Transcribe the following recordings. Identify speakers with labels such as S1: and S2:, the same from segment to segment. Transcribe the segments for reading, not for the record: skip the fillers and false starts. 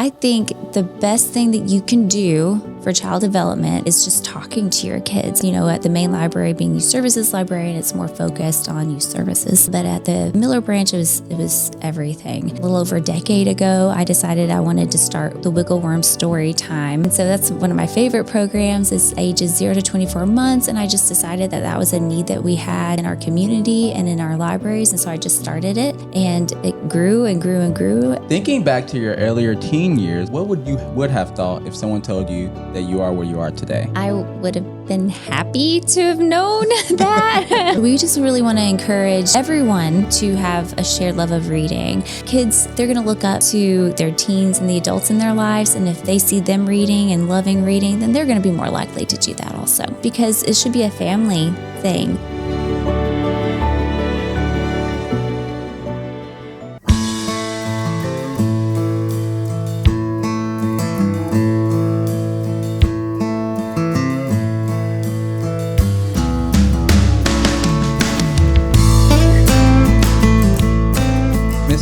S1: I think the best thing that you can do for child development is just talking to your kids. At the main library, being the Services Librarian, it's more focused on youth services. But at the Miller branch, it was everything. A little over a decade ago, I decided I wanted to start the Wiggle Worm Storytime. And so that's one of my favorite programs. It's ages 0 to 24 months. And I just decided that was a need that we had in our community and in our libraries. And so I just started it, and it grew and grew and grew.
S2: Thinking back to your earlier teen years, what would you have thought if someone told you that you are where you are today?
S1: I would have been happy to have known that. We just really want to encourage everyone to have a shared love of reading. Kids, they're going to look up to their teens and the adults in their lives, and if they see them reading and loving reading, then they're going to be more likely to do that also, because it should be a family thing.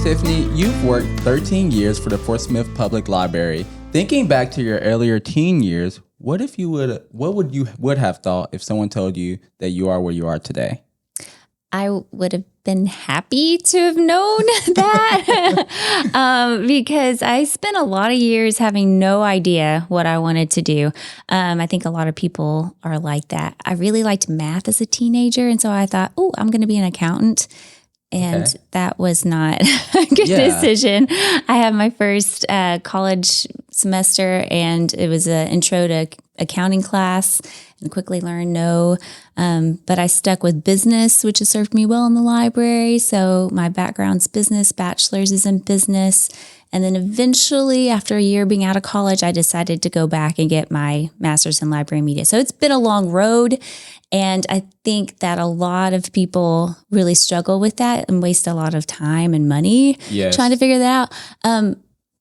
S2: Tiffany, you've worked 13 years for the Fort Smith Public Library. Thinking back to your earlier teen years, what would you have thought if someone told you that you are where you are today?
S1: I would have been happy to have known that because I spent a lot of years having no idea what I wanted to do. I think a lot of people are like that. I really liked math as a teenager, and so I thought, I'm going to be an accountant. And that was not a good decision. I had my first college semester, and it was an intro to accounting class, and quickly learned no. But I stuck with business, which has served me well in the library. So my background's business, bachelor's is in business. And then eventually, after a year being out of college, I decided to go back and get my master's in library media. So it's been a long road. And I think that a lot of people really struggle with that and waste a lot of time and money trying to figure that out.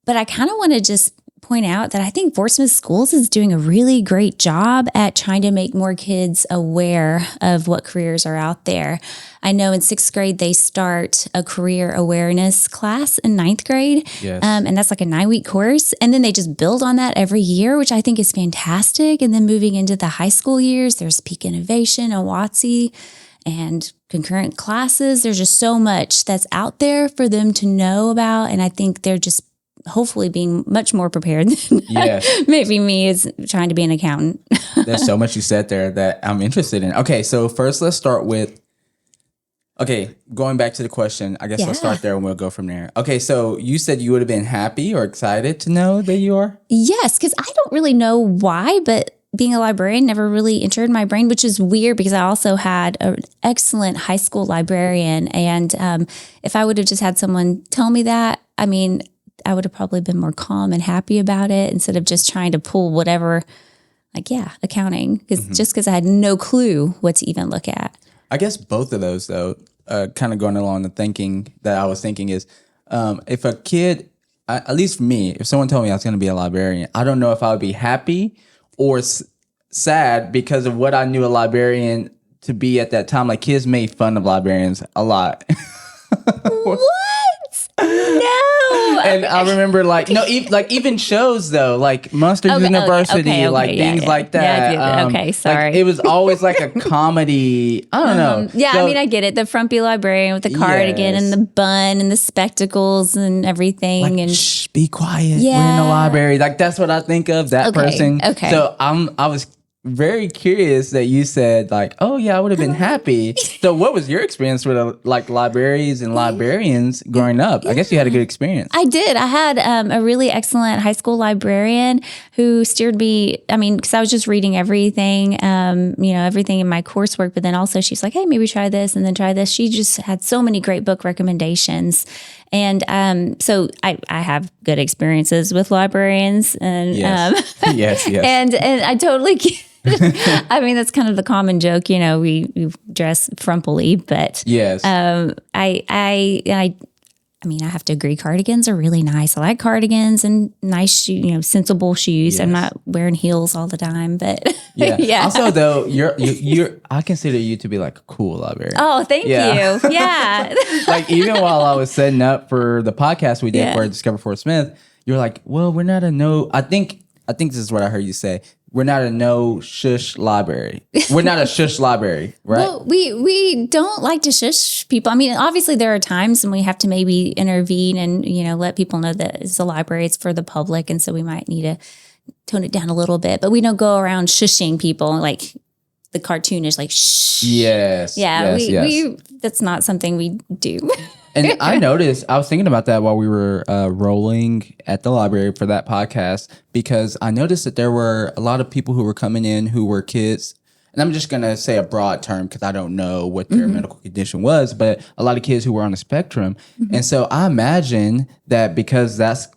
S1: But I kind of want to just point out that I think Fort Smith Schools is doing a really great job at trying to make more kids aware of what careers are out there. I know in 6th grade, they start a career awareness class in 9th grade.
S2: Yes.
S1: And that's like a 9-week course. And then they just build on that every year, which I think is fantastic. And then moving into the high school years, there's Peak Innovation and WOTC and concurrent classes. There's just so much that's out there for them to know about. And I think they're just hopefully being much more prepared than maybe me as trying to be an accountant.
S2: There's so much you said there that I'm interested in. Okay, so first let's start with, going back to the question, I guess I'll start there and we'll go from there. Okay, so you said you would have been happy or excited to know that you are?
S1: Yes, because I don't really know why, but being a librarian never really entered my brain, which is weird because I also had an excellent high school librarian. And if I would have just had someone tell me that, I would have probably been more calm and happy about it instead of just trying to pull whatever, accounting, just because I had no clue what to even look at.
S2: I guess both of those, though, kind of going along the thinking that I was thinking is if a kid, at least for me, if someone told me I was going to be a librarian, I don't know if I would be happy or sad because of what I knew a librarian to be at that time. Like, kids made fun of librarians a lot.
S1: What? No.
S2: And I remember even shows though, like Monsters University, things like that.
S1: Yeah, sorry.
S2: It was always like a comedy. I don't know.
S1: Yeah, so, I get it. The frumpy librarian with the cardigan and the bun and the spectacles and everything. And
S2: shh, be quiet. We're in the library. Like, that's what I think of, that person.
S1: Okay.
S2: So I was very curious that you said I would have been happy. So what was your experience with libraries and librarians growing up? I guess you had a good experience.
S1: I did. I had a really excellent high school librarian who steered me. Because I was just reading everything, everything in my coursework. But then also she's like, hey, maybe try this and then try this. She just had so many great book recommendations. And so I have good experiences with librarians. And
S2: yes.
S1: And I totally get that's kind of the common joke, we dress frumpily, but
S2: yes.
S1: I have to agree. Cardigans are really nice. I like cardigans and nice, sensible shoes. Yes. I'm not wearing heels all the time, but
S2: yeah. Also, though, you're. I consider you to be like a cool librarian.
S1: Oh, thank you. Yeah.
S2: Even while I was setting up for the podcast we did for Discover Fort Smith, you're like, well, we're not a no. I think this is what I heard you say. We're not a no shush library. We're not a shush library, right?
S1: Well, we don't like to shush people. I mean, obviously there are times when we have to maybe intervene and, let people know that it's a library, it's for the public. And so we might need to tone it down a little bit, but we don't go around shushing people like the cartoonish, like shh.
S2: Yes.
S1: Yeah.
S2: Yes,
S1: we that's not something we do.
S2: And I noticed, I was thinking about that while we were rolling at the library for that podcast, because I noticed that there were a lot of people who were coming in who were kids. And I'm just going to say a broad term because I don't know what their medical condition was, but a lot of kids who were on the spectrum. And so I imagine that because that's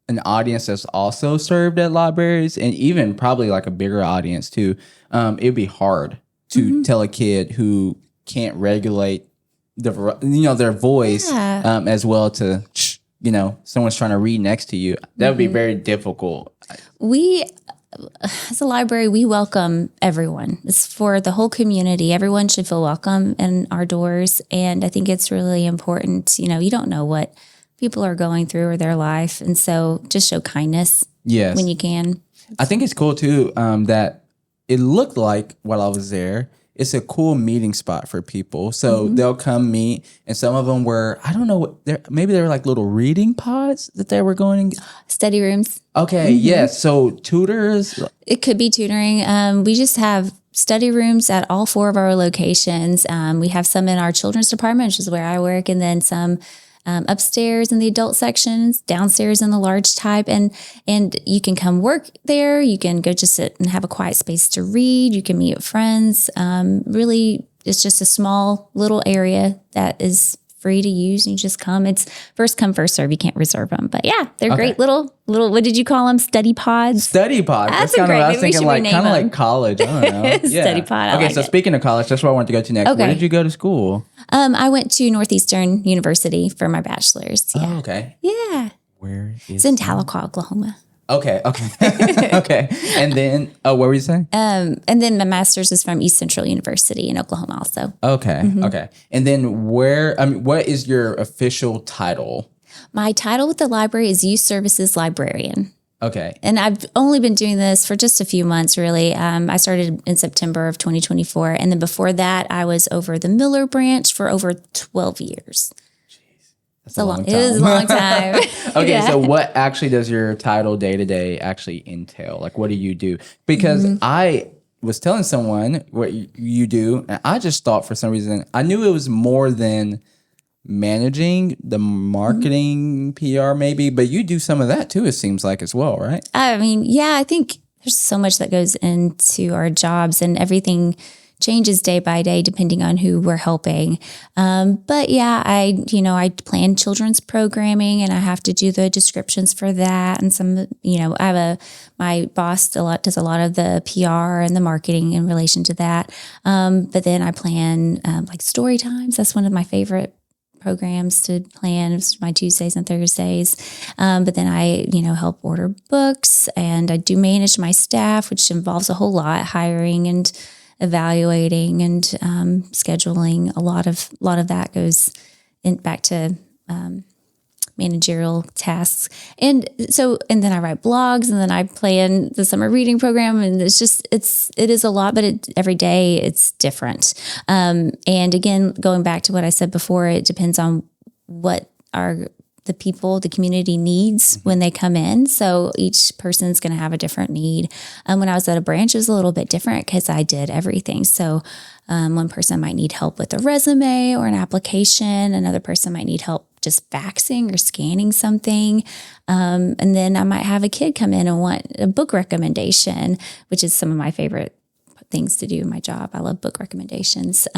S2: an audience that's also served at libraries, and even probably like a bigger audience too, it'd be hard to tell a kid who can't regulate their voice as well to someone's trying to read next to you. That would be very difficult.
S1: We, as a library, we welcome everyone. It's for the whole community. Everyone should feel welcome in our doors. And I think it's really important. You don't know what people are going through or their life. And so just show kindness when you can.
S2: I think it's cool too that it looked like while I was there, it's a cool meeting spot for people. So they'll come meet, and some of them were, I don't know, maybe they were like little reading pods that they were going.
S1: Study rooms.
S2: Okay, yes. So tutors.
S1: It could be tutoring. We just have study rooms at all 4 of our locations. We have some in our children's department, which is where I work, and then some upstairs in the adult sections, downstairs in the large type, and you can come work there. You can go just sit and have a quiet space to read. You can meet with friends. Really, it's just a small little area that is free to use. And you just come. It's first come, first serve. You can't reserve them, but yeah, they're great little. What did you call them? Study pods.
S2: Study pods.
S1: That's
S2: kind of
S1: great.
S2: what I was thinking, like kind of like college. I don't know. Yeah.
S1: Study pod.
S2: Okay, so speaking of college, that's what I wanted to go to next.
S1: Okay.
S2: Where did you go to school?
S1: I went to Northeastern University for my bachelor's. Yeah.
S2: Oh, okay.
S1: Yeah.
S2: Where is
S1: It's in Tahlequah, Oklahoma.
S2: Okay. Okay. And then, what were you saying?
S1: And then my master's is from East Central University in Oklahoma also.
S2: Okay. Okay. And then what is your official title?
S1: My title with the library is Youth Services Librarian.
S2: Okay.
S1: And I've only been doing this for just a few months, really. I started in September of 2024. And then before that, I was over the Miller branch for over 12 years.
S2: That's a long time.
S1: It is a long time.
S2: Okay, so what actually does your title day-to-day actually entail? Like, what do you do? Because I was telling someone what you do, and I just thought for some reason, I knew it was more than managing the marketing PR maybe, but you do some of that too, it seems like, as well, right?
S1: I mean, yeah, I think there's so much that goes into our jobs, and everything changes day by day depending on who we're helping. But yeah, I plan children's programming, and I have to do the descriptions for that. And some, my boss does a lot of the PR and the marketing in relation to that. But then I plan like story times. That's one of my favorite programs to plan. It's my Tuesdays and Thursdays. But then I, help order books, and I do manage my staff, which involves a whole lot, hiring and evaluating and scheduling. A lot of that goes back to managerial tasks. And then I write blogs, and then I plan the summer reading program. And it is a lot, but every day it's different. And again, going back to what I said before, it depends on what the community needs when they come in. So each person's going to have a different need. When I was at a branch, it was a little bit different because I did everything. So one person might need help with a resume or an application. Another person might need help just faxing or scanning something. And then I might have a kid come in and want a book recommendation, which is some of my favorite things to do in my job. I love book recommendations.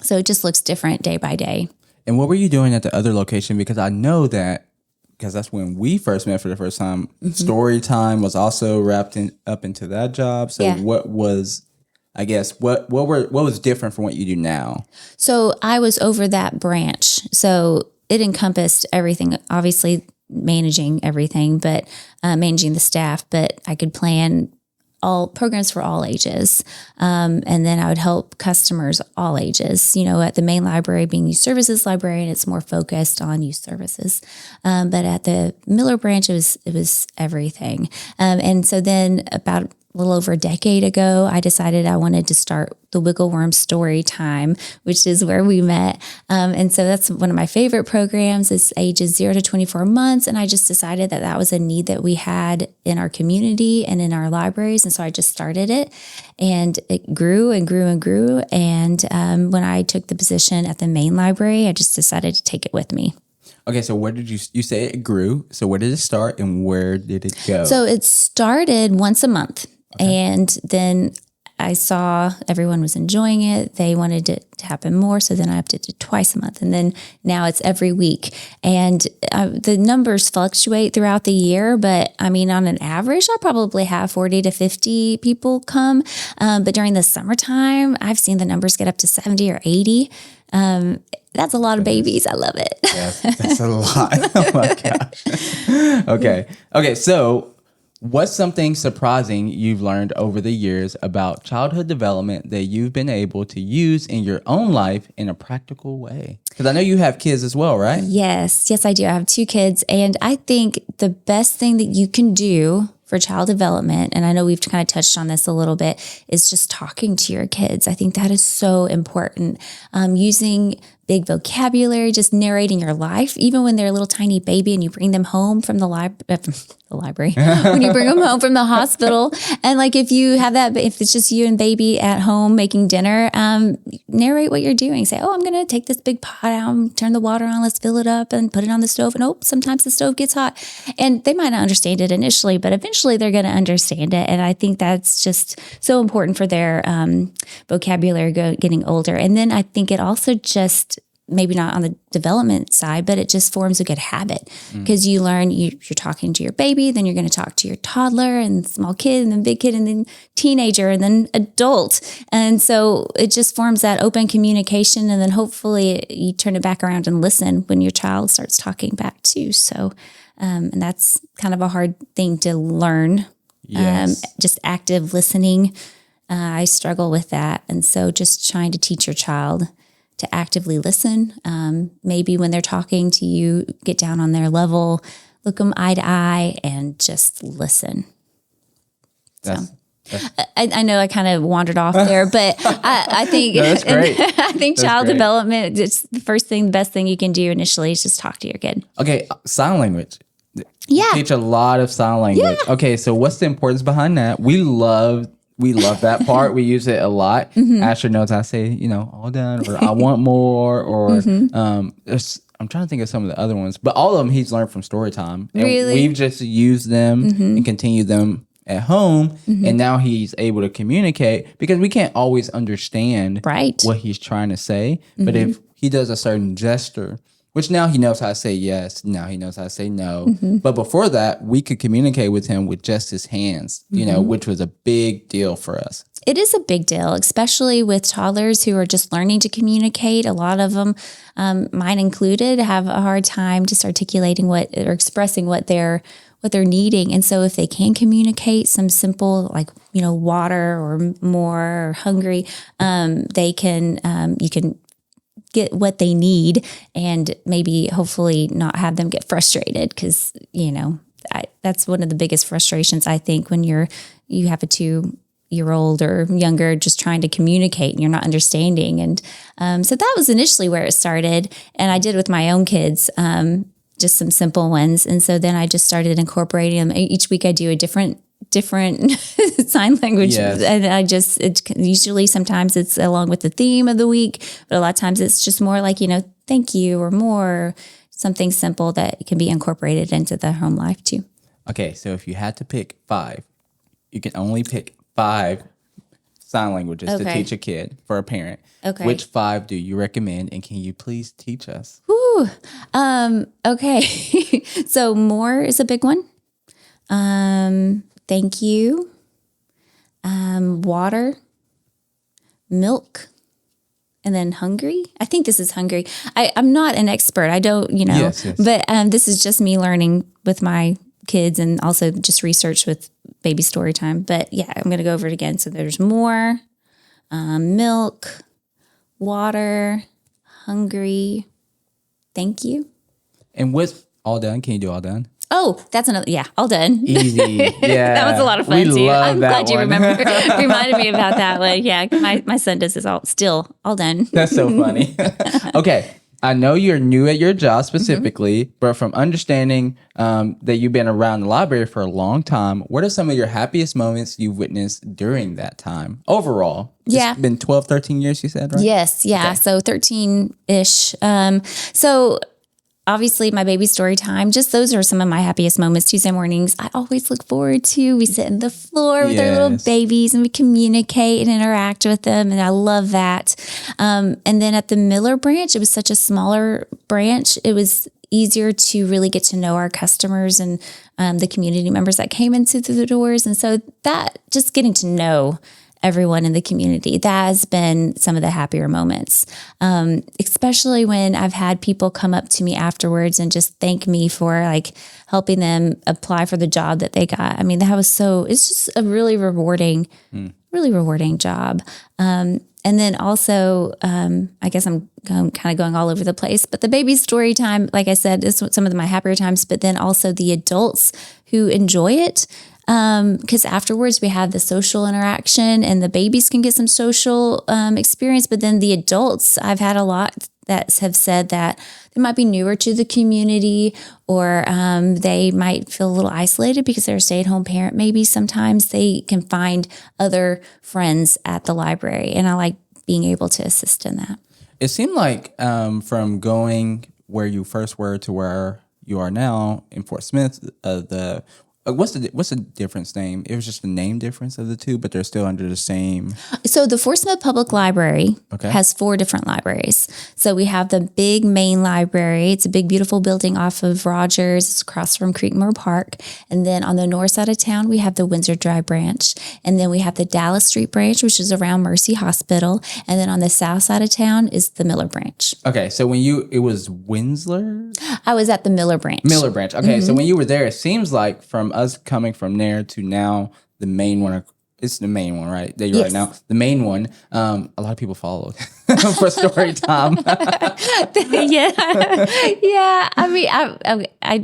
S1: So it just looks different day by day.
S2: And what were you doing at the other location? Because I know because that's when we first met for the first time. Storytime was also wrapped up into that job. So what was, I guess, what was different from what you do now? So
S1: I was over that branch. So it encompassed everything, obviously managing everything, but managing the staff. But I could plan all programs for all ages. And then I would help customers all ages. At the main library, being youth services librarian, it's more focused on youth services. But at the Miller branch, it was everything. And so then about a little over a decade ago, I decided I wanted to start the Wiggle Worm Storytime, which is where we met. And so that's one of my favorite programs. It's ages 0 to 24 months. And I just decided that was a need that we had in our community and in our libraries. And so I just started it, and it grew and grew and grew. And when I took the position at the main library, I just decided to take it with me.
S2: Okay, so where did you say it grew? So where did it start and where did it go?
S1: So it started once a month. Okay. And then I saw everyone was enjoying it. They wanted it to happen more. So then I upped it to twice a month. And then now it's every week. And the numbers fluctuate throughout the year. But I mean, on an average, I probably have 40 to 50 people come. But during the summertime, I've seen the numbers get up to 70 or 80. That's a lot of babies. I love it.
S2: Yes, that's a lot. Oh my gosh. Okay. So what's something surprising you've learned over the years about childhood development that you've been able to use in your own life in a practical way? Because I know you have kids as well, right?
S1: Yes, I do. I have 2 kids. And I think the best thing that you can do for child development, and I know we've kind of touched on this a little bit, is just talking to your kids. I think that is so important. Using big vocabulary, just narrating your life, even when they're a little tiny baby and you bring them home from the library, when you bring them home from the hospital. And like, if you have that, if it's just you and baby at home making dinner, narrate what you're doing. Say, oh, I'm going to take this big pot out, turn the water on, let's fill it up and put it on the stove. And sometimes the stove gets hot. And they might not understand it initially, but eventually they're going to understand it. And I think that's just so important for their vocabulary getting older. And then I think it also just, maybe not on the development side, but it just forms a good habit, because you learn you're talking to your baby, then you're going to talk to your toddler and small kid and then big kid and then teenager and then adult. And so it just forms that open communication. And then hopefully you turn it back around and listen when your child starts talking back too. So, and that's kind of a hard thing to learn.
S2: Yes.
S1: Just active listening. I struggle with that. And so just trying to teach your child to actively listen. Maybe when they're talking to you, get down on their level, look them eye to eye, and just listen. I know I kind of wandered off there, but I think
S2: that's great.
S1: I think child development, it's the best thing you can do initially is just talk to your kid.
S2: Okay, sign language.
S1: Yeah.
S2: Teach a lot of sign language. Yeah. Okay, so what's the importance behind that? We love that part. We use it a lot. Asher knows I say, all done, or I want more, or I'm trying to think of some of the other ones, but all of them he's learned from Storytime. And
S1: really?
S2: We've just used them and continued them at home. And now he's able to communicate, because we can't always understand what he's trying to say. But if he does a certain gesture, which now he knows how to say yes, now he knows how to say no. But before that, we could communicate with him with just his hands, which was a big deal for us.
S1: It is a big deal, especially with toddlers who are just learning to communicate. A lot of them, mine included, have a hard time just articulating or expressing what they're needing. And so if they can communicate some simple, like, water or more or hungry, you can get what they need, and maybe hopefully not have them get frustrated, because that's one of the biggest frustrations, I think, when you have a 2-year-old or younger just trying to communicate and you're not understanding. And so that was initially where it started, and I did with my own kids, just some simple ones. And so then I just started incorporating them. Each week I do a different sign language. Yes. And usually sometimes it's along with the theme of the week, but a lot of times it's just more like, thank you, or more, something simple that can be incorporated into the home life too.
S2: Okay. So if you had to pick 5, you can only pick 5 sign languages to teach a kid for a parent. Okay. Which 5 do you recommend, and can you please teach us? Okay. So more is a big one. Thank you. Water, milk, and then hungry. I think this is hungry. I'm not an expert. I don't, yes. But this is just me learning with my kids, and also just research with
S1: baby story time. But yeah, I'm going to go over it again. So there's more, milk, water, hungry, thank you.
S2: And what's all done? Can you do all done?
S1: Oh, that's another. Yeah, all done.
S2: Easy. Yeah.
S1: That was a lot of fun too.
S2: Love
S1: I'm
S2: that
S1: glad you
S2: one.
S1: reminded me about that one. Yeah, my son does this all done.
S2: That's so funny. Okay. I know you're new at your job specifically, but from understanding that you've been around the library for a long time, what are some of your happiest moments you've witnessed during that time overall?
S1: Yeah.
S2: It's been 12, 13 years, you said, right?
S1: Yes. Yeah. Okay. So 13-ish. So obviously my baby story time, just those are some of my happiest moments. Tuesday mornings, I always look forward to. We sit on the floor with our little babies and we communicate and interact with them. And I love that. And then at the Miller branch, it was such a smaller branch. It was easier to really get to know our customers and the community members that came in through the doors. And so that just getting to know everyone in the community, that has been some of the happier moments, especially when I've had people come up to me afterwards and just thank me for like helping them apply for the job that they got. I mean, it's just a really rewarding job. And then also, I guess I'm kind of going all over the place, but the baby story time, like I said, is some of my happier times, but then also the adults who enjoy it. Because afterwards we have the social interaction and the babies can get some social experience, but then the adults, I've had a lot that have said that they might be newer to the community or they might feel a little isolated because they're a stay-at-home parent. Maybe sometimes they can find other friends at the library, and I like being able to assist in that.
S2: It seemed like from going where you first were to where you are now in Fort Smith, what's the difference name? It was just the name difference of the two, but they're still under the same. So
S1: the Fort Smith Public Library has 4 different libraries. So we have the big main library. It's a big, beautiful building off of Rogers. It's across from Creekmore Park. And then on the north side of town, we have the Windsor Drive branch. And then we have the Dallas Street branch, which is around Mercy Hospital. And then on the south side of town is the Miller branch.
S2: Okay, so it was Winsler?
S1: I was at the Miller branch.
S2: Miller branch. Okay, so when you were there, it seems like from us coming from there to now the main one, it's the main one, right? That you're right now. The main one, a lot of people followed for story time.
S1: Yeah. I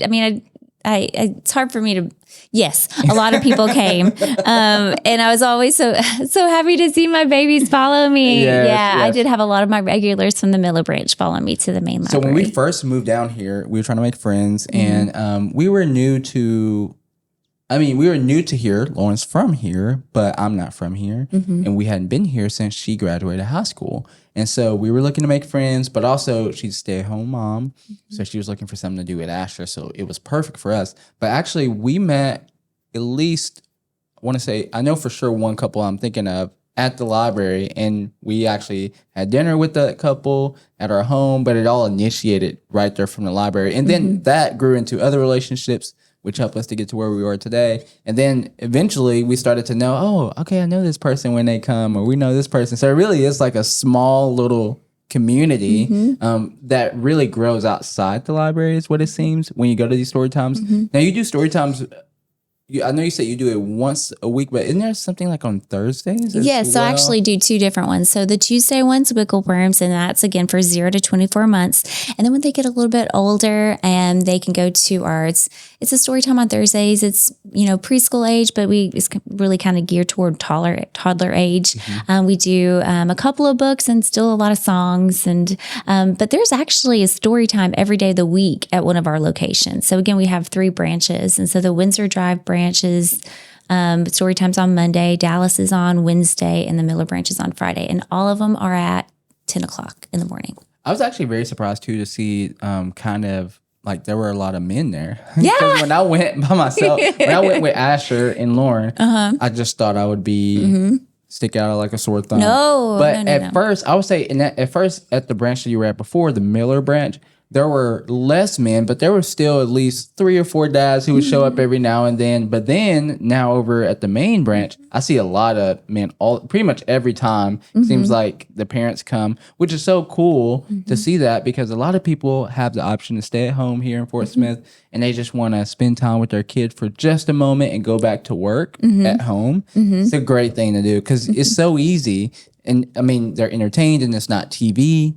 S1: mean, it's hard for me to. Yes, a lot of people came, and I was always so happy to see my babies follow me. Yes. I did have a lot of my regulars from the Miller branch follow me to the main library.
S2: So when we first moved down here, we were trying to make friends, and we were new to here. Lauren's from here, but I'm not from here. And we hadn't been here since she graduated high school. And so we were looking to make friends, but also she's a stay-at-home mom. So she was looking for something to do with Asher. So it was perfect for us. But actually, we met at least, I know for sure one couple I'm thinking of at the library. And we actually had dinner with that couple at our home, but it all initiated right there from the library. And then that grew into other relationships, which helped us to get to where we are today. And then eventually we started to know, oh, okay, I know this person when they come, or we know this person. So it really is like a small little community that really grows outside the library is what it seems when you go to these story times. Now you do story times. I know you said you do it once a week, but isn't there something like on Thursdays?
S1: Yes, so I actually do 2 different ones. So the Tuesday one's Wiggle Worms, and that's again for 0 to 24 months. And then when they get a little bit older, and they can go to it's a story time on Thursdays. It's preschool age, but it's really kind of geared toward toddler age. We do a couple of books and still a lot of songs, and but there's actually a story time every day of the week at one of our locations. So again, we have 3 branches, and so the Windsor Drive branches, story time's on Monday, Dallas is on Wednesday, and the Miller branch is on Friday, and all of them are at 10 o'clock in the morning.
S2: I was actually very surprised too to see kind of like there were a lot of men there.
S1: Yeah.
S2: When I went by myself, when I went with Asher and Lauren, I just thought I would be stick out like a sore thumb.
S1: No,
S2: but at first, I would say at first at the branch that you were at before, the Miller branch, there were less men, but there were still at least 3 or 4 dads who would show up every now and then. But then now over at the main branch, I see a lot of men pretty much every time. Seems like the parents come, which is so cool to see that, because a lot of people have the option to stay at home here in Fort Smith, and they just want to spend time with their kid for just a moment and go back to work at home. It's a great thing to do because it's so easy. And I mean, they're entertained and it's not TV,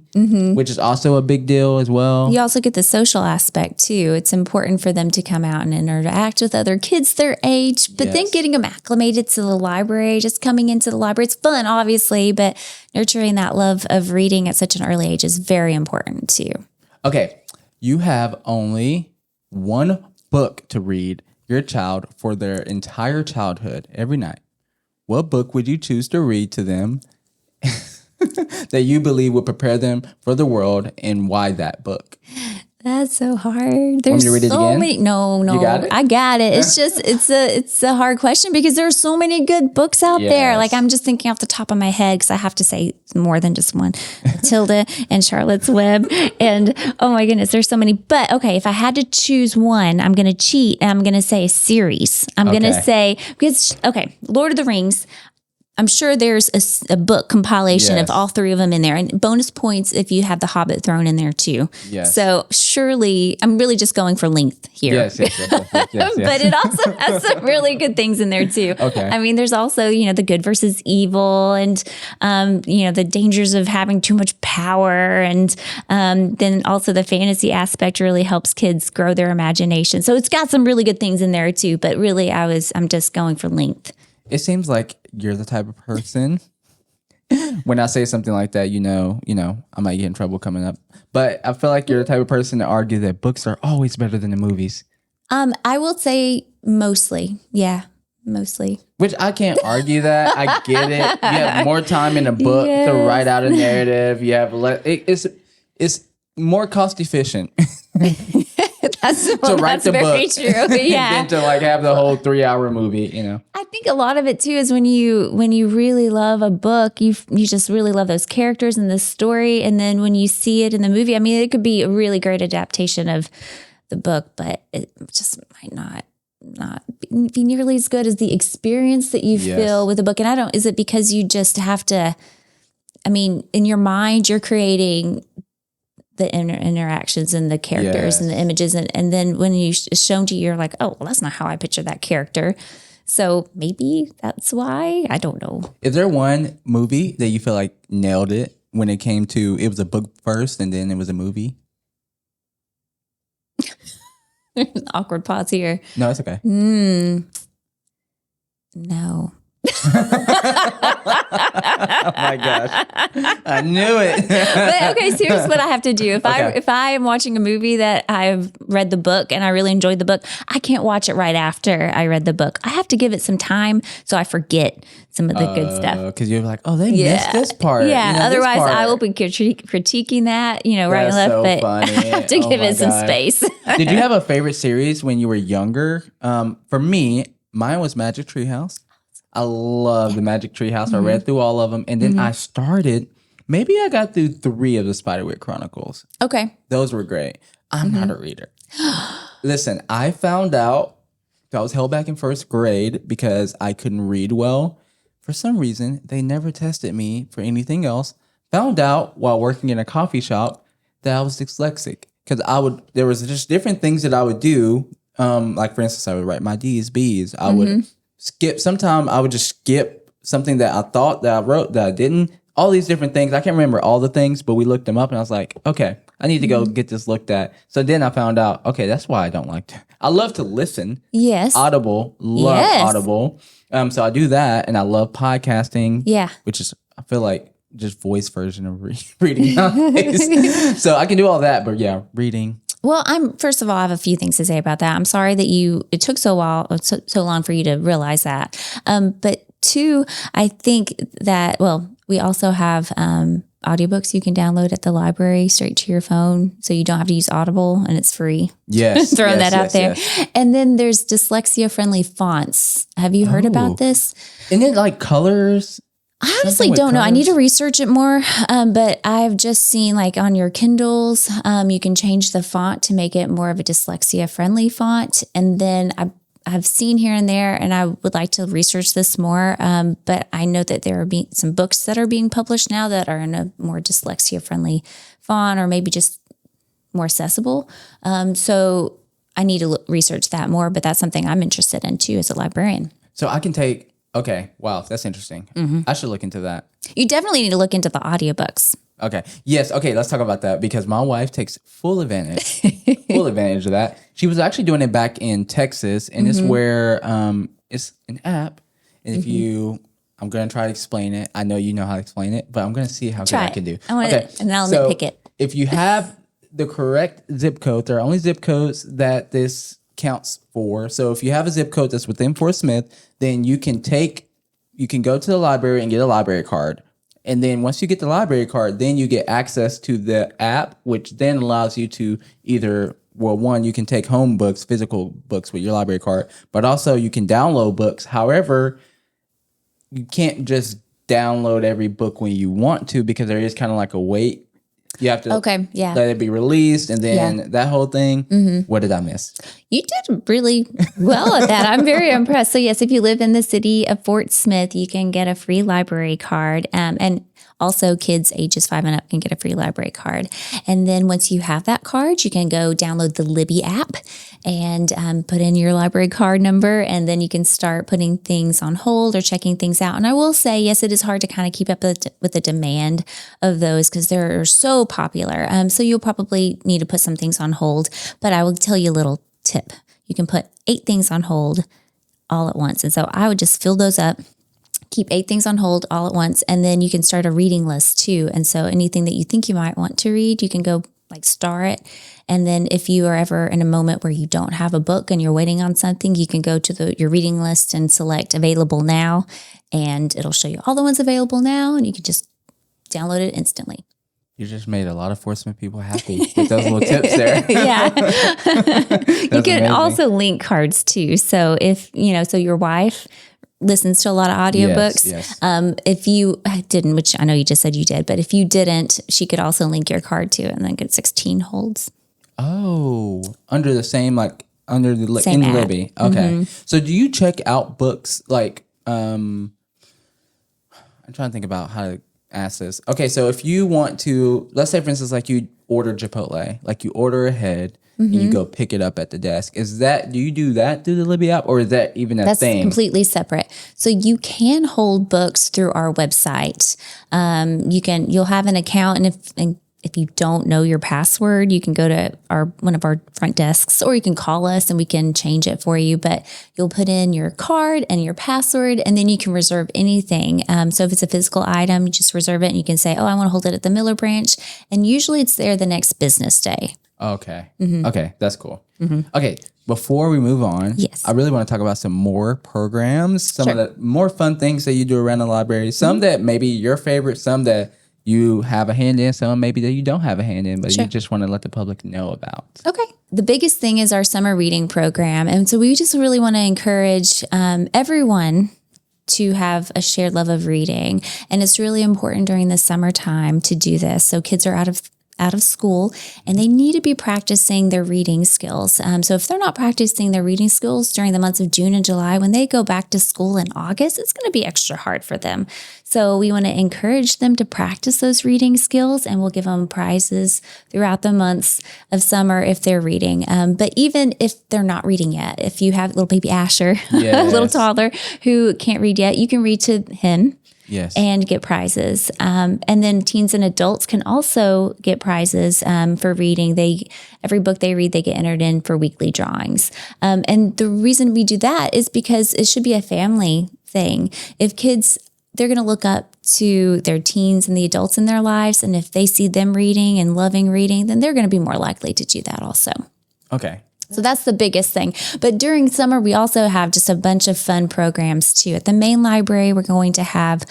S2: which is also a big deal as well.
S1: You also get the social aspect too. It's important for them to come out and interact with other kids their age, but then getting them acclimated to the library, just coming into the library. It's fun, obviously, but nurturing that love of reading at such an early age is very important too.
S2: Okay, you have only one book to read your child for their entire childhood every night. What book would you choose to read to them that you believe will prepare them for the world, and why that book?
S1: That's so hard. There's
S2: to read it
S1: so
S2: again?
S1: many. No,
S2: You got it?
S1: I got it. It's just it's a hard question because there's so many good books out there.
S2: Yes.
S1: Like, I'm just thinking off the top of my head because I have to say more than just one. Matilda and Charlotte's Web, and oh my goodness, there's so many. But okay, if I had to choose one, I'm gonna cheat and I'm gonna say a series. I'm gonna say because Lord of the Rings. I'm sure there's a book compilation of all 3 of them in there, and bonus points if you have The Hobbit thrown in there too.
S2: Yes.
S1: So surely, I'm really just going for length here.
S2: Yes.
S1: But it also has some really good things in there too.
S2: Okay.
S1: I mean, there's also, the good versus evil, and, the dangers of having too much power. And then also the fantasy aspect really helps kids grow their imagination. So it's got some really good things in there too. But really, I'm just going for length.
S2: It seems like you're the type of person, when I say something like that, I might get in trouble coming up. But I feel like you're the type of person to argue that books are always better than the movies.
S1: I will say mostly. Yeah, mostly.
S2: Which I can't argue that. I get it. You have more time in a book to write out a narrative. You have it's more cost efficient.
S1: That's
S2: write the
S1: very
S2: book.
S1: true. Yeah.
S2: than to have the whole 3-hour movie,
S1: I think a lot of it too is when you really love a book, you just really love those characters and the story, and then when you see it in the movie, I mean, it could be a really great adaptation of the book, but it just might not be nearly as good as the experience that you feel with the book. And is it because you just have to? I mean, in your mind, you're creating the interactions and the characters and the images. And then when it's shown to you, you're like, oh, well, that's not how I picture that character. So maybe that's why. I don't know.
S2: Is there one movie that you feel like nailed it when it came to, it was a book first and then it was a movie?
S1: Awkward pause here.
S2: No, it's okay.
S1: No.
S2: Oh my gosh. I knew it.
S1: But okay, so here's what I have to do. If I am watching a movie that I've read the book and I really enjoyed the book, I can't watch it right after I read the book. I have to give it some time so I forget some of the good stuff.
S2: Because you're like, oh, they missed this part.
S1: Yeah, otherwise I will be critiquing that, right and left.
S2: So
S1: but
S2: funny.
S1: I have to give it some space.
S2: Did you have a favorite series when you were younger? For me, mine was Magic Tree House. I love the Magic Tree House. I read through all of them. And then I got through 3 of the Spiderwick Chronicles.
S1: Okay.
S2: Those were great. I'm not a reader. Listen, I found out I was held back in 1st grade because I couldn't read well. For some reason, they never tested me for anything else. Found out while working in a coffee shop that I was dyslexic. Because there was just different things that I would do. Like, for instance, I would write my D's, B's. I would sometime I would just skip something that I thought that I wrote that I didn't. All these different things. I can't remember all the things, but we looked them up and I was like, okay, I need to go get this looked at. So then I found out, okay, that's why I don't like to. I love to listen.
S1: Yes.
S2: Audible. Love Audible. So I do that, and I love podcasting. Yeah. Which is, I feel like, just voice version of reading. So I can do all that, but yeah, reading.
S1: Well, first of all, I have a few things to say about that. I'm sorry that it took so long for you to realize that. But 2, I think that, we also have audiobooks you can download at the library straight to your phone. So you don't have to use Audible, and it's free.
S2: Yes.
S1: Throwing that out there. Yes. And then there's dyslexia friendly fonts. Have you heard about this?
S2: And then like colors.
S1: I honestly don't know. I need to research it more. But I've just seen like on your Kindles, you can change the font to make it more of a dyslexia friendly font. And then I've seen here and there, and I would like to research this more. But I know that there are some books that are being published now that are in a more dyslexia friendly font, or maybe just more accessible. So I need to research that more, but that's something I'm interested in too as a librarian.
S2: So I can take. Okay. Wow. That's interesting. I should look into that.
S1: You definitely need to look into the audiobooks.
S2: Okay. Yes. Okay. Let's talk about that because my wife takes full advantage of that. She was actually doing it back in Texas, and it's where it's an app. And if I'm going to try to explain it. I know you know how to explain it, but I'm going to see how good I can do.
S1: And I'll nitpick it.
S2: If you have the correct zip code, there are only zip codes that this counts for. So if you have a zip code that's within Fort Smith, then you can go to the library and get a library card. And then once you get the library card, then you get access to the app, which then allows you to either, well, one, you can take home books, physical books with your library card, but also you can download books. However, you can't just download every book when you want to because there is kind of like a wait. You have to let it be released, and then that whole thing. What did I miss?
S1: You did really well at that. I'm very impressed. So yes, if you live in the city of Fort Smith, you can get a free library card. And also kids ages 5 and up can get a free library card. And then once you have that card, you can go download the Libby app and put in your library card number. And then you can start putting things on hold or checking things out. And I will say, yes, it is hard to kind of keep up with the demand of those because they're so popular. So you'll probably need to put some things on hold. But I will tell you a little tip. You can put 8 things on hold all at once. And so I would just fill those up. Keep 8 things on hold all at once, and then you can start a reading list too. And so anything that you think you might want to read, you can go like star it. And then if you are ever in a moment where you don't have a book and you're waiting on something, you can go to your reading list and select available now, and it'll show you all the ones available now, and you can just download it instantly.
S2: You just made a lot of Fort Smith people happy with those little tips there.
S1: Yeah. You can also link cards too. So if, so your wife listens to a lot of audiobooks.
S2: Yes.
S1: If you didn't, which I know you just said you did, but if you didn't, she could also link your card to it and then get 16 holds.
S2: Oh, under the same, under the
S1: same
S2: in
S1: app.
S2: Libby. Okay. So do you check out books I'm trying to think about how to ask this. Okay. So if you want to, let's say for instance, you order Chipotle, you order ahead, and you go pick it up at the desk. Do you do that through the Libby app, or is that even a thing?
S1: That's completely separate. So you can hold books through our website. You'll have an account, and if you don't know your password, you can go to one of our front desks, or you can call us and we can change it for you. But you'll put in your card and your password, and then you can reserve anything. So if it's a physical item, you just reserve it, and you can say, "Oh, I want to hold it at the Miller branch," and usually it's there the next business day.
S2: Okay. Okay, that's cool. Okay, before we move on,
S1: yes,
S2: I really want to talk about some more programs, some of the more fun things that you do around the library, some that maybe your favorite, some that you have a hand in, some maybe that you don't have a hand in, but you just want to let the public know about.
S1: Okay. The biggest thing is our summer reading program. And so we just really want to encourage everyone to have a shared love of reading. And it's really important during the summertime to do this. So kids are out of school and they need to be practicing their reading skills. So if they're not practicing their reading skills during the months of June and July, when they go back to school in August, it's going to be extra hard for them. So we want to encourage them to practice those reading skills, and we'll give them prizes throughout the months of summer if they're reading. But even if they're not reading yet, if you have little baby Asher, a little toddler who can't read yet, you can read to him.
S2: Yes.
S1: And get prizes. And then teens and adults can also get prizes for reading. Every book they read, they get entered in for weekly drawings. And the reason we do that is because it should be a family thing. If kids, they're going to look up to their teens and the adults in their lives. And if they see them reading and loving reading, then they're going to be more likely to do that also.
S2: Okay.
S1: So that's the biggest thing. But during summer, we also have just a bunch of fun programs too. At the main library, we're going to have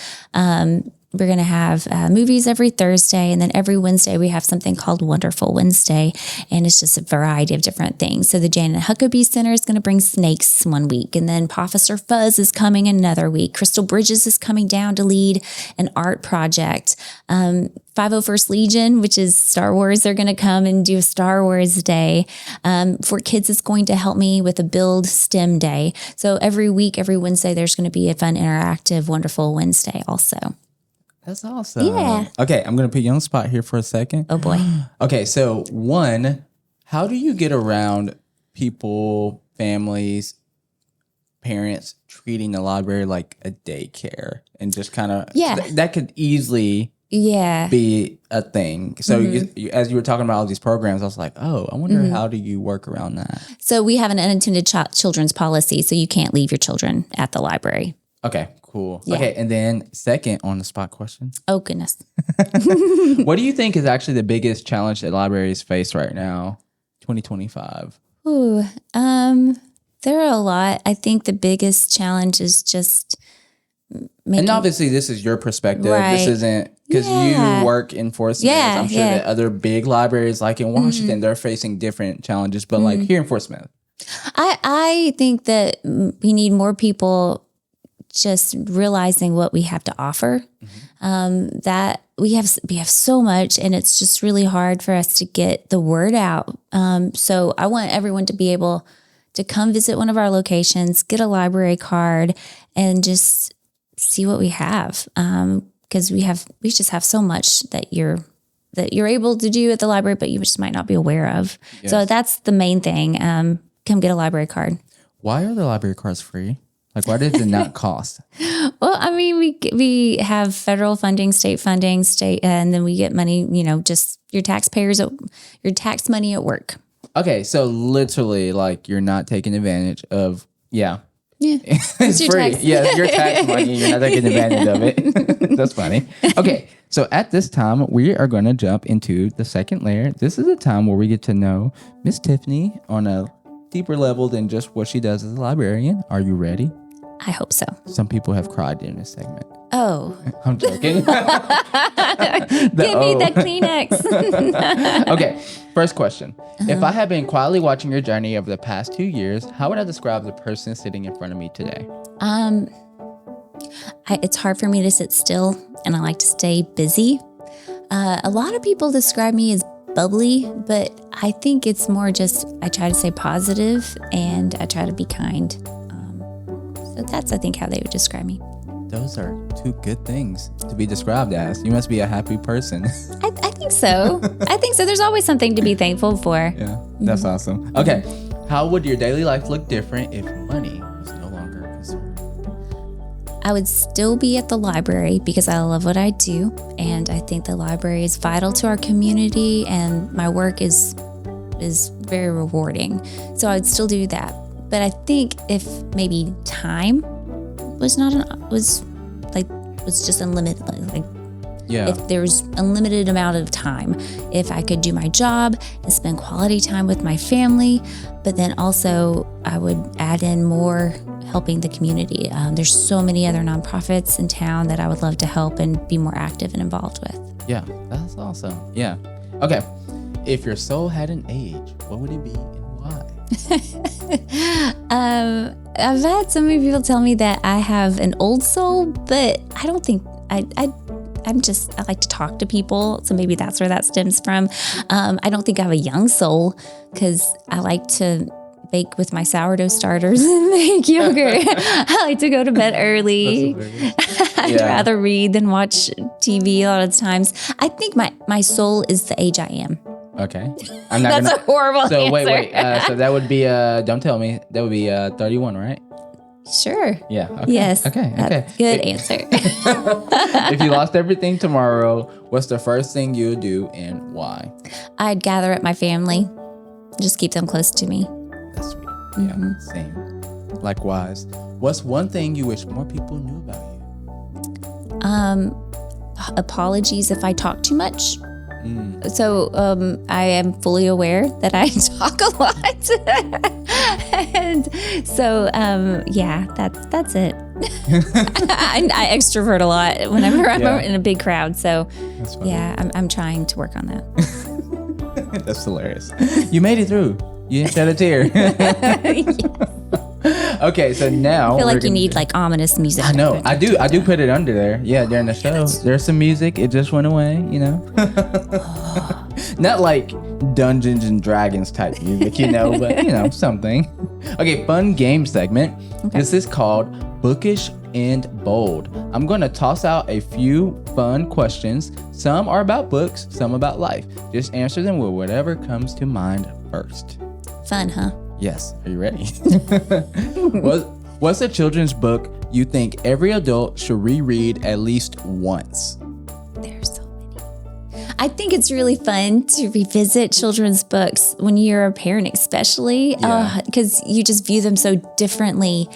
S1: we're going to have movies every Thursday. And then every Wednesday, we have something called Wonderful Wednesday. And it's just a variety of different things. So the Janet Huckabee Center is going to bring snakes one week. And then Professor Fuzz is coming another week. Crystal Bridges is coming down to lead an art project. 501st Legion, which is Star Wars, they're going to come and do a Star Wars day. For Kids is going to help me with a Build STEM day. So every week, every Wednesday, there's going to be a fun, interactive, Wonderful Wednesday also.
S2: That's awesome.
S1: Yeah.
S2: Okay, I'm going to put you on the spot here for a second.
S1: Oh, boy.
S2: Okay, so one, how do you get around people, families, parents treating the library like a daycare and just kind of, that could easily be a thing. So you, as you were talking about all these programs, I was like, oh, I wonder how do you work around that?
S1: So we have an unattended children's policy, so you can't leave your children at the library.
S2: Okay, cool.
S1: Yeah.
S2: Okay, and then second on the spot question.
S1: Oh, goodness.
S2: What do you think is actually the biggest challenge that libraries face right now, 2025?
S1: Ooh, there are a lot. I think the biggest challenge is just making...
S2: And obviously this is your perspective.
S1: Right.
S2: This isn't... Because you work in Fort Smith. I'm sure that other big libraries like in Washington, they're facing different challenges. But like here in Fort Smith.
S1: I think that we need more people just realizing what we have to offer. That we have so much, and it's just really hard for us to get the word out. So I want everyone to be able to come visit one of our locations, get a library card, and just see what we have. Because we just have so much that you're able to do at the library, but you just might not be aware of. Yes. So that's the main thing. Come get a library card. Why are the library cards free?
S2: Like, why does it not cost?
S1: Well, I mean, we have federal funding, state funding, and then we get money, just your tax money at work.
S2: Okay, so literally, like, you're not taking advantage of,
S1: Yeah.
S2: It's free. Yeah, your tax money, you're not taking advantage of it. That's funny. Okay, so at this time, we are going to jump into the second layer. This is a time where we get to know Miss Tiffany on a deeper level than just what she does as a librarian. Are you ready?
S1: I hope so.
S2: Some people have cried in this segment.
S1: Oh.
S2: I'm joking.
S1: Give me the Kleenex.
S2: Okay, first question. If I had been quietly watching your journey over the past 2 years, how would I describe the person sitting in front of me today?
S1: It's hard for me to sit still, and I like to stay busy. A lot of people describe me as bubbly, but I think it's more just I try to stay positive and I try to be kind. So that's, I think, how they would describe me.
S2: Those are two good things to be described as. You must be a happy person.
S1: I think so. There's always something to be thankful for.
S2: Yeah, that's awesome. Okay, how would your daily life look different if money was no longer a concern?
S1: I would still be at the library because I love what I do. And I think the library is vital to our community, and my work is very rewarding. So I would still do that. But I think if maybe time was just unlimited, if there was unlimited amount of time, if I could do my job and spend quality time with my family, but then also I would add in more helping the community. There's so many other nonprofits in town that I would love to help and be more active and involved with.
S2: Yeah, that's awesome. Yeah. Okay. If your soul had an age, what would it be and why?
S1: I've had so many people tell me that I have an old soul, but I don't think I like to talk to people, so maybe that's where that stems from. I don't think I have a young soul because I like to bake with my sourdough starters and make yogurt. I like to go to bed early. I'd rather read than watch TV a lot of times. I think my soul is the age I am.
S2: Okay.
S1: That's a horrible answer.
S2: So wait. So that would be, don't tell me, that would be 31, right?
S1: Sure.
S2: Yeah. Okay.
S1: Yes.
S2: Okay.
S1: Good answer.
S2: If you lost everything tomorrow, what's the first thing you would do and why?
S1: I'd gather up my family. Just keep them close to me.
S2: That's sweet. Yeah. Same. Likewise. What's one thing you wish more people knew about you?
S1: Apologies if I talk too much. So I am fully aware that I talk a lot. And so, that's it. I extrovert a lot whenever I'm in a big crowd. So
S2: That's funny.
S1: yeah, I'm trying to work on that.
S2: That's hilarious. You made it through. You didn't shed a tear. Okay, so now
S1: I feel like you need like ominous music.
S2: I know. I do put it under there. Yeah, during the show. There's some music. It just went away, you know. Not like Dungeons and Dragons type music, you know, but you know, something. Okay, fun game segment. Okay. This is called Bookish and Bold. I'm going to toss out a few fun questions. Some are about books, some about life. Just answer them with whatever comes to mind first.
S1: Fun, huh?
S2: Yes. Are you ready? What's a children's book you think every adult should reread at least once?
S1: There's so many. I think it's really fun to revisit children's books when you're a parent, especially because you just view them so differently.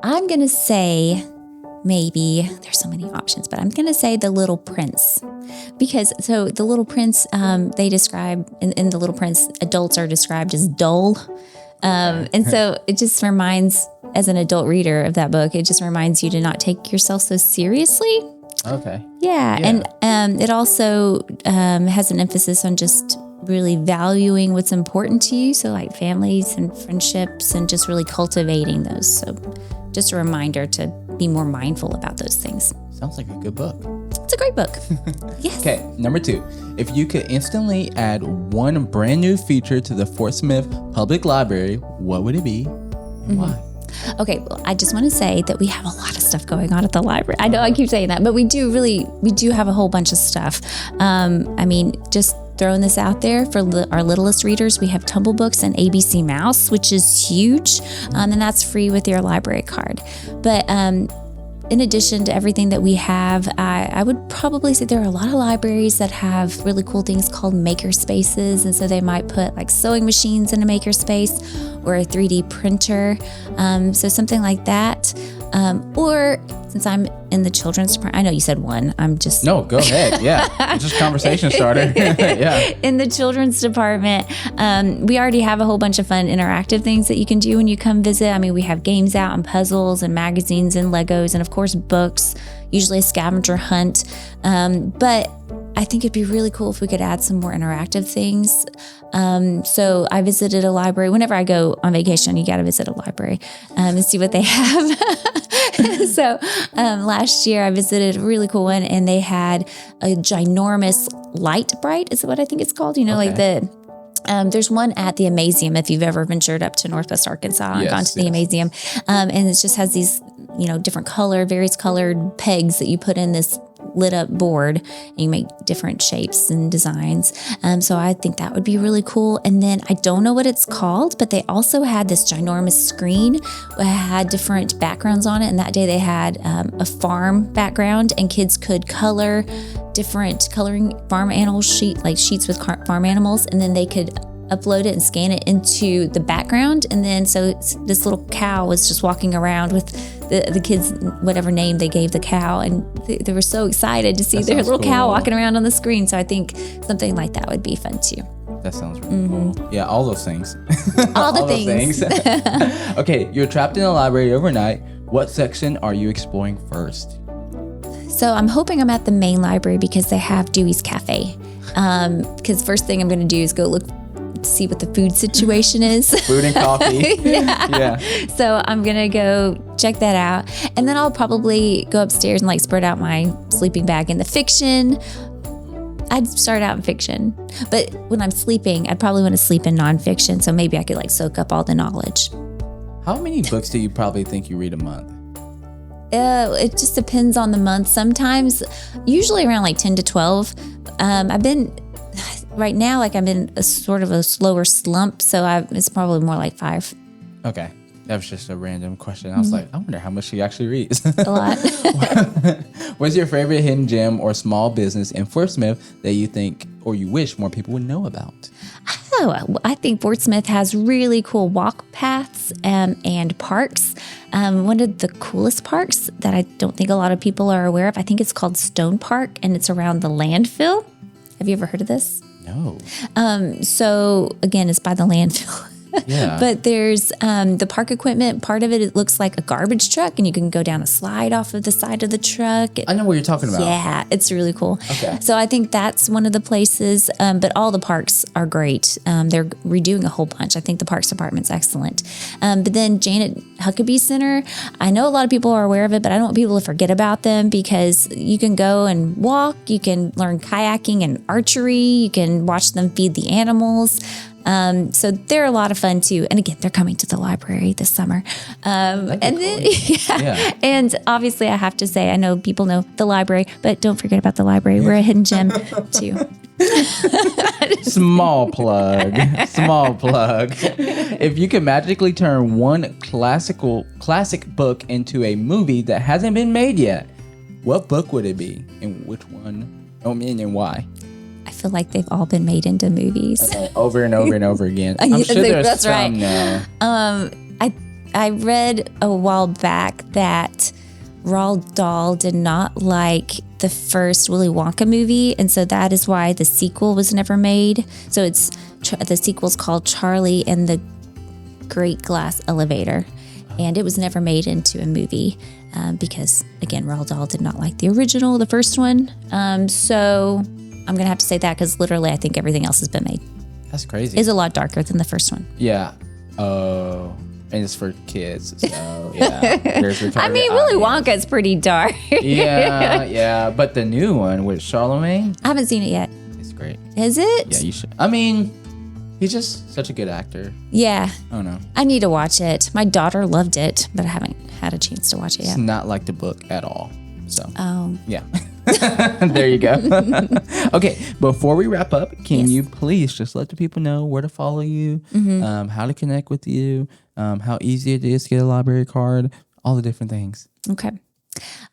S1: I'm going to say maybe, there's so many options, but I'm going to say The Little Prince. Because The Little Prince, they describe, in The Little Prince, adults are described as dull. And so it just reminds, as an adult reader of that book, it just reminds you to not take yourself so seriously.
S2: Okay.
S1: Yeah. And it also has an emphasis on just really valuing what's important to you. So like families and friendships and just really cultivating those. So just a reminder to be more mindful about those things.
S2: Sounds like a good book.
S1: It's a great book. Yes.
S2: Okay, number 2. If you could instantly add one brand new feature to the Fort Smith Public Library, what would it be and why?
S1: Okay, well, I just want to say that we have a lot of stuff going on at the library. I know I keep saying that, but we do have a whole bunch of stuff. I mean, just throwing this out there for our littlest readers, we have Tumble Books and ABC Mouse, which is huge, and that's free with your library card. But in addition to everything that we have, I would probably say there are a lot of libraries that have really cool things called maker spaces. And so they might put like sewing machines in a maker space or a 3D printer. So something like that. Or since I'm in the children's department, I know you said one.
S2: No, go ahead. Yeah. It's just conversation starter. Yeah.
S1: In the children's department, we already have a whole bunch of fun interactive things that you can do when you come visit. I mean, we have games out and puzzles and magazines and Legos and of course books, usually a scavenger hunt. But I think it'd be really cool if we could add some more interactive things. So I visited a library. Whenever I go on vacation, you got to visit a library and see what they have. So last year I visited a really cool one, and they had a ginormous Light Bright, is what I think it's called. You know, like there's one at the Amazium, if you've ever ventured up to Northwest Arkansas and gone to the Amazium. And it just has these, different various colored pegs that you put in this lit up board, and you make different shapes and designs. So I think that would be really cool. And then I don't know what it's called, but they also had this ginormous screen that had different backgrounds on it. And that day they had a farm background, and kids could color different coloring farm animal sheets with farm animals, and then they could upload it and scan it into the background. And then so this little cow was just walking around with the kids, whatever name they gave the cow, and they were so excited to see their little cow walking around on the screen. So I think something like that would be fun too.
S2: That sounds really cool. Yeah, all those things.
S1: All the things.
S2: Okay, you're trapped in a library overnight. What section are you exploring first?
S1: So I'm hoping I'm at the main library because they have Dewey's Cafe. Because first thing I'm going to do is go see what the food situation is.
S2: Food and coffee. Yeah.
S1: So I'm going to go check that out. And then I'll probably go upstairs and spread out my sleeping bag in the fiction. I'd start out in fiction. But when I'm sleeping, I'd probably want to sleep in nonfiction. So maybe I could soak up all the knowledge. How
S2: many books do you probably think you read a month?
S1: It just depends on the month. Sometimes, usually around 10 to 12. Right now, I'm in a sort of a slower slump, so it's probably more like 5.
S2: Okay. That was just a random question. I was like, I wonder how much she actually reads.
S1: A lot.
S2: What's your favorite hidden gem or small business in Fort Smith that you think or you wish more people would know about?
S1: I think Fort Smith has really cool walk paths and parks. One of the coolest parks that I don't think a lot of people are aware of, I think it's called Stone Park, and it's around the landfill. Have you ever heard of this?
S2: No.
S1: So again, it's by the landfill.
S2: Yeah.
S1: But there's the park equipment. Part of it, it looks like a garbage truck, and you can go down a slide off of the side of the truck.
S2: I know what you're talking about.
S1: Yeah, it's really cool.
S2: Okay.
S1: So I think that's one of the places, but all the parks are great. They're redoing a whole bunch. I think the Parks Department's excellent. But then Janet Huckabee Center, I know a lot of people are aware of it, but I don't want people to forget about them because you can go and walk, you can learn kayaking and archery, you can watch them feed the animals. So they're a lot of fun too. And again, they're coming to the library this summer. And then, yeah. And obviously I have to say, I know people know the library, but don't forget about the library. We're a hidden gem too.
S2: Small plug. If you could magically turn one classic book into a movie that hasn't been made yet, what book would it be? And which one? And why?
S1: I feel like they've all been made into movies.
S2: Over and over and over again. I'm sure there's
S1: that's
S2: some
S1: right.
S2: now.
S1: I read a while back that Roald Dahl did not like the first Willy Wonka movie, and so that is why the sequel was never made. So the sequel's called Charlie and the Great Glass Elevator, and it was never made into a movie because, again, Roald Dahl did not like the original, the first one. So I'm going to have to say that because literally I think everything else has been made.
S2: That's crazy.
S1: It's a lot darker than the first one.
S2: Yeah. Oh, and it's for kids. So, yeah.
S1: I mean, Willy Wonka is pretty dark.
S2: Yeah. But the new one with Charlemagne,
S1: I haven't seen it yet.
S2: it's great.
S1: Is it?
S2: Yeah, you should. I mean, he's just such a good actor.
S1: Yeah.
S2: Oh, no.
S1: I need to watch it. My daughter loved it, but I haven't had a chance to watch it
S2: It's
S1: yet.
S2: not like the book at all. So, yeah. There you go. Okay, before we wrap up, can you please just let the people know where to follow you, how to connect with you, how easy it is to get a library card, all the different things.
S1: Okay.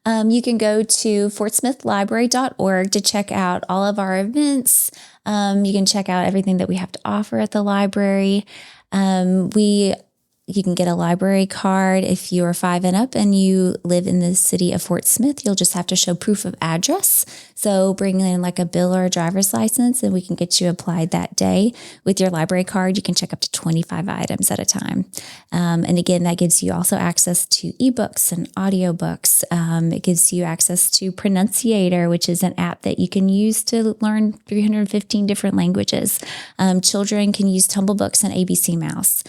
S1: You can go to fortsmithlibrary.org to check out all of our events. You can check out everything that we have to offer at the library. You can get a library card if you are 5 and up and you live in the city of Fort Smith. You'll just have to show proof of address. So bring in like a bill or a driver's license and we can get you applied that day. With your library card, you can check up to 25 items at a time. And again, that gives you also access to ebooks and audiobooks. It gives you access to Pronunciator, which is an app that you can use to learn 315 different languages. Children can use Tumble Books and ABC Mouse.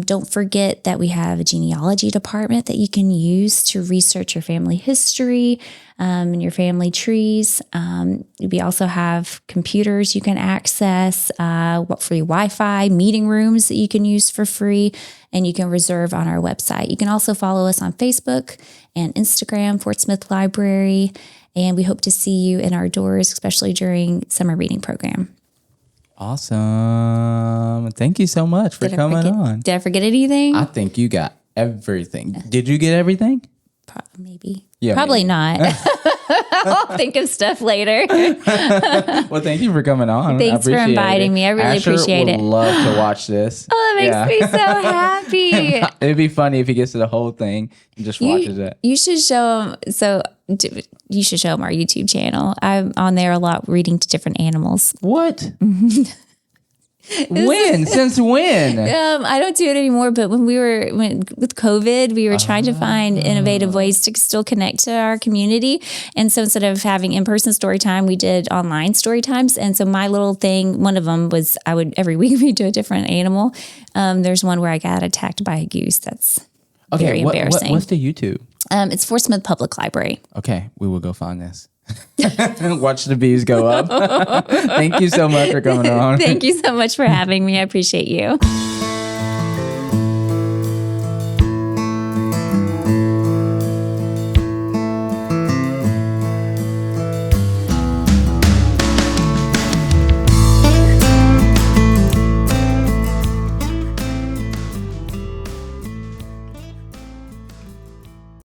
S1: Don't forget that we have a genealogy department that you can use to research your family history and your family trees. We also have computers you can access, free Wi-Fi, meeting rooms that you can use for free, and you can reserve on our website. You can also follow us on Facebook and Instagram, Fort Smith Library, and we hope to see you in our doors, especially during summer reading program.
S2: Awesome. Thank you so much for coming on.
S1: Did I forget anything?
S2: I think you got everything. Did you get everything?
S1: Maybe.
S2: Yeah,
S1: Probably not. I'll think of stuff later.
S2: Well, thank you for coming on.
S1: Thanks for inviting me. I really appreciate it.
S2: Would love to watch this.
S1: Oh, that makes me so happy.
S2: It'd be funny if he gets to the whole thing and just watches it.
S1: You should show him. You should show him our YouTube channel. I'm on there a lot reading to different animals.
S2: What? When? Since when?
S1: I don't do it anymore, but when with COVID, we were trying to find innovative ways to still connect to our community. And so instead of having in-person story time, we did online story times. And so my little thing, one of them was I would every week read to a different animal. There's one where I got attacked by a goose. That's very embarrassing.
S2: What's the YouTube?
S1: It's Fort Smith Public Library.
S2: Okay, we will go find this. Watch the bees go up. Thank you so much for coming on.
S1: Thank you so much for having me. I appreciate you.